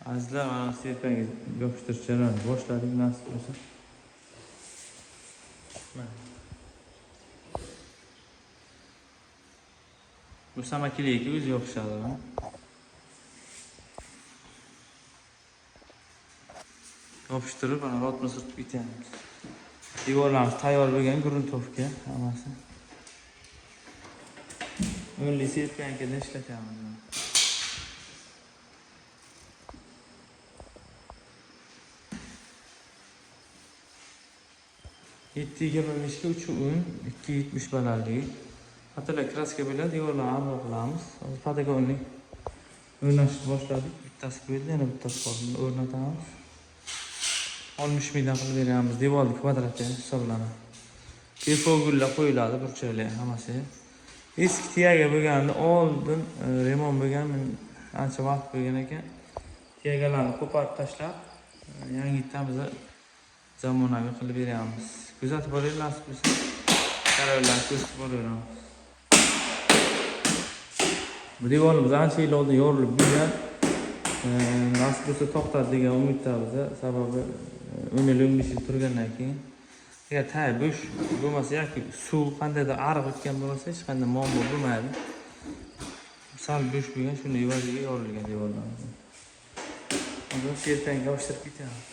Azizlar, mana serpangiz yopishtirish jarayonini boshladik nasib bo'lsa. Mana. Bu samakiliki o'zi yopishadi. Yopishtirib, mana rotni surtib ketamiz. Devorlarimiz tayyor bo'lgan gruntovka hammasi. O'nli serpankada ishlatamiz. 7.25 ga 3 o'ng, 2.70 balandligi. Hattolar kraska bilan devorlarni aniq qilamiz. Hozir podagonlik o'rnashni boshladik. Bittasi qo'yildi, yana bittasi qoldi. O'rnatamiz. 60 mingdan qilib beramiz. Devorning kvadrati hisoblanadi. Perfogullar qo'yiladi burchaklar hammasi. Eski tiyaga bo'lganda oldin remont bo'lgan, men ancha vaqt bo'lgan ekan. Tiyagalarni qo'parib tashlab, yangitdan biz zamonaviy qilib beramiz. Kuzatib boringlar, nasib bo'lsa. Jarayonlarni ko'rsatib boraveramiz. Bu devorimiz ancha yil oldin yorilib bo'lgan. Nasib bo'lsa to'xtadi degan umiddamiz. Sababi 10-15 yil turgandan keyin agar tay bo'sh bo'lmasa yoki suv qandaydir ariq o'tgan bo'lsa, hech qanday muammo bo'lmaydi. Sal bo'sh bo'lgan, shunda evaziga yorilgan devorlarimiz. Hozir serpanga yopishtirib ketamiz.